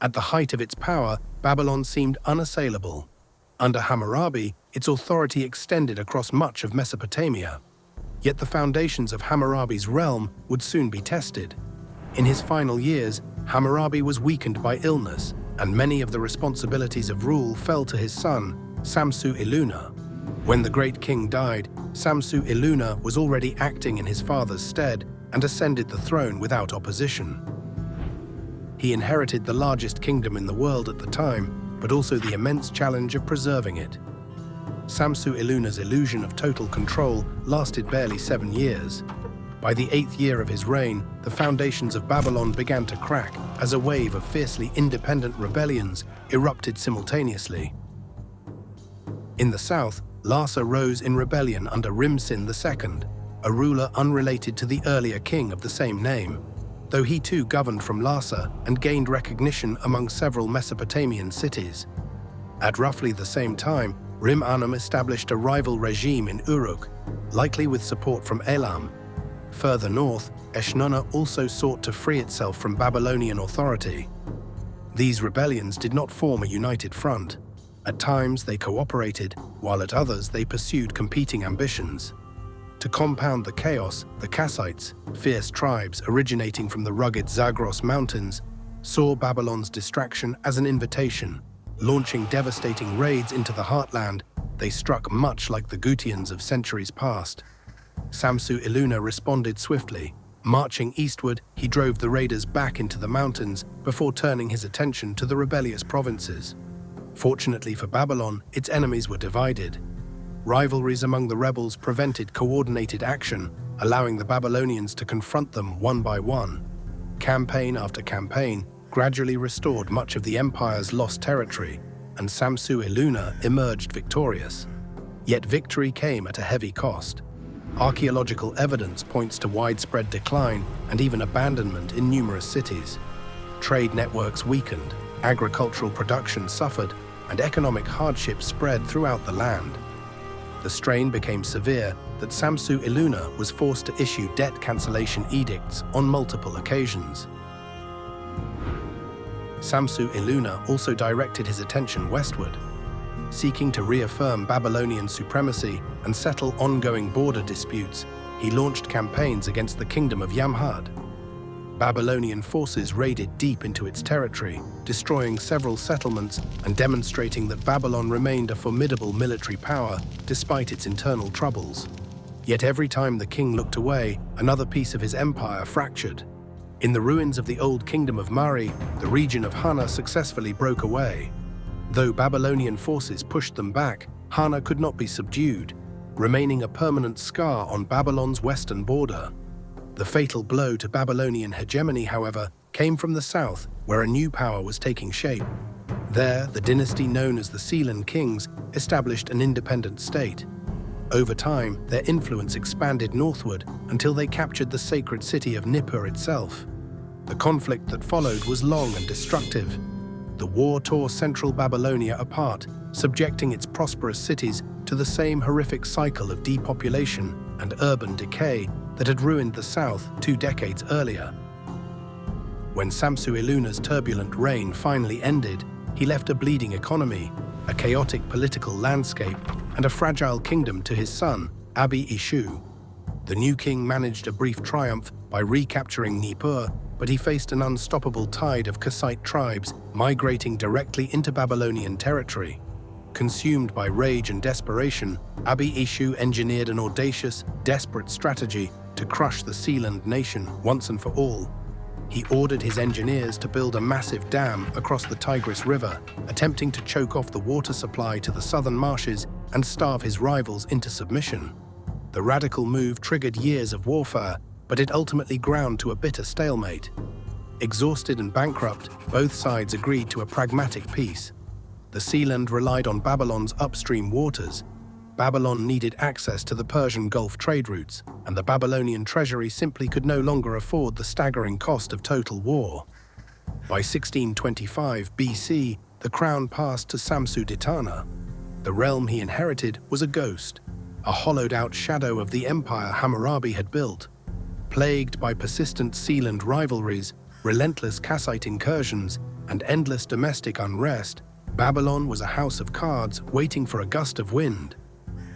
At the height of its power, Babylon seemed unassailable. Under Hammurabi, its authority extended across much of Mesopotamia. Yet the foundations of Hammurabi's realm would soon be tested. In his final years, Hammurabi was weakened by illness, and many of the responsibilities of rule fell to his son, Samsu Iluna. When the great king died, Samsu Iluna was already acting in his father's stead and ascended the throne without opposition. He inherited the largest kingdom in the world at the time, but also the immense challenge of preserving it. Samsu Iluna's illusion of total control lasted barely 7 years. By the 8th year of his reign, the foundations of Babylon began to crack as a wave of fiercely independent rebellions erupted simultaneously. In the south, Larsa rose in rebellion under Rimsin II, a ruler unrelated to the earlier king of the same name, though he too governed from Larsa and gained recognition among several Mesopotamian cities. At roughly the same time, Rim-Anum established a rival regime in Uruk, likely with support from Elam. Further north, Eshnunna also sought to free itself from Babylonian authority. These rebellions did not form a united front. At times they cooperated, while at others they pursued competing ambitions. To compound the chaos, the Kassites, fierce tribes originating from the rugged Zagros mountains, saw Babylon's distraction as an invitation. Launching devastating raids into the heartland, they struck much like the Gutians of centuries past. Samsu Iluna responded swiftly. Marching eastward, he drove the raiders back into the mountains before turning his attention to the rebellious provinces. Fortunately for Babylon, its enemies were divided. Rivalries among the rebels prevented coordinated action, allowing the Babylonians to confront them one by one. Campaign after campaign gradually restored much of the empire's lost territory, and Samsu Iluna emerged victorious. Yet victory came at a heavy cost. Archaeological evidence points to widespread decline and even abandonment in numerous cities. Trade networks weakened, agricultural production suffered, and economic hardship spread throughout the land. The strain became severe that Samsu Iluna was forced to issue debt cancellation edicts on multiple occasions. Samsu Iluna also directed his attention westward. Seeking to reaffirm Babylonian supremacy and settle ongoing border disputes, he launched campaigns against the kingdom of Yamhad. Babylonian forces raided deep into its territory, destroying several settlements and demonstrating that Babylon remained a formidable military power despite its internal troubles. Yet every time the king looked away, another piece of his empire fractured. In the ruins of the old kingdom of Mari, the region of Hana successfully broke away. Though Babylonian forces pushed them back, Hana could not be subdued, remaining a permanent scar on Babylon's western border. The fatal blow to Babylonian hegemony, however, came from the south, where a new power was taking shape. There, the dynasty known as the Sealand kings established an independent state. Over time, their influence expanded northward until they captured the sacred city of Nippur itself. The conflict that followed was long and destructive. The war tore central Babylonia apart, subjecting its prosperous cities to the same horrific cycle of depopulation and urban decay that had ruined the south 2 decades earlier. When Samsu Iluna's turbulent reign finally ended, he left a bleeding economy, a chaotic political landscape, and a fragile kingdom to his son, Abi-Eshuh. The new king managed a brief triumph by recapturing Nippur, but he faced an unstoppable tide of Kassite tribes migrating directly into Babylonian territory. Consumed by rage and desperation, Abi-Eshuh engineered an audacious, desperate strategy to crush the Sealand nation once and for all. He ordered his engineers to build a massive dam across the Tigris River, attempting to choke off the water supply to the southern marshes and starve his rivals into submission. The radical move triggered years of warfare, but it ultimately ground to a bitter stalemate. Exhausted and bankrupt, both sides agreed to a pragmatic peace. The Sealand relied on Babylon's upstream waters. Babylon needed access to the Persian Gulf trade routes, and the Babylonian treasury simply could no longer afford the staggering cost of total war. By 1625 BC, the crown passed to Samsu-ditana. The realm he inherited was a ghost, a hollowed-out shadow of the empire Hammurabi had built. Plagued by persistent Sealand rivalries, relentless Kassite incursions, and endless domestic unrest, Babylon was a house of cards waiting for a gust of wind.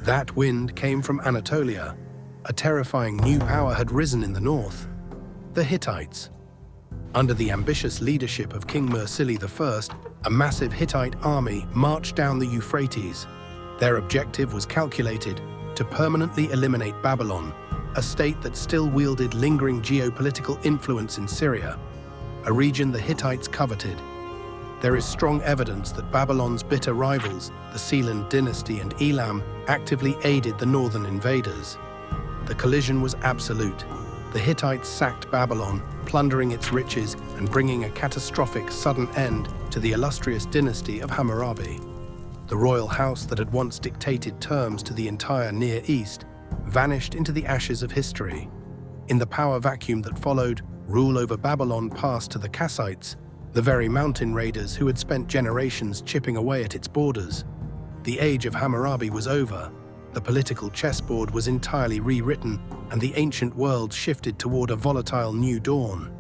That wind came from Anatolia. A terrifying new power had risen in the north: the Hittites. Under the ambitious leadership of King Mursili I, a massive Hittite army marched down the Euphrates. Their objective was calculated: to permanently eliminate Babylon, a state that still wielded lingering geopolitical influence in Syria, a region the Hittites coveted. There is strong evidence that Babylon's bitter rivals, the Sealand Dynasty and Elam, actively aided the northern invaders. The collision was absolute. The Hittites sacked Babylon, plundering its riches and bringing a catastrophic sudden end to the illustrious dynasty of Hammurabi. The royal house that had once dictated terms to the entire Near East vanished into the ashes of history. In the power vacuum that followed, rule over Babylon passed to the Kassites, the very mountain raiders who had spent generations chipping away at its borders. The age of Hammurabi was over. The political chessboard was entirely rewritten, and the ancient world shifted toward a volatile new dawn.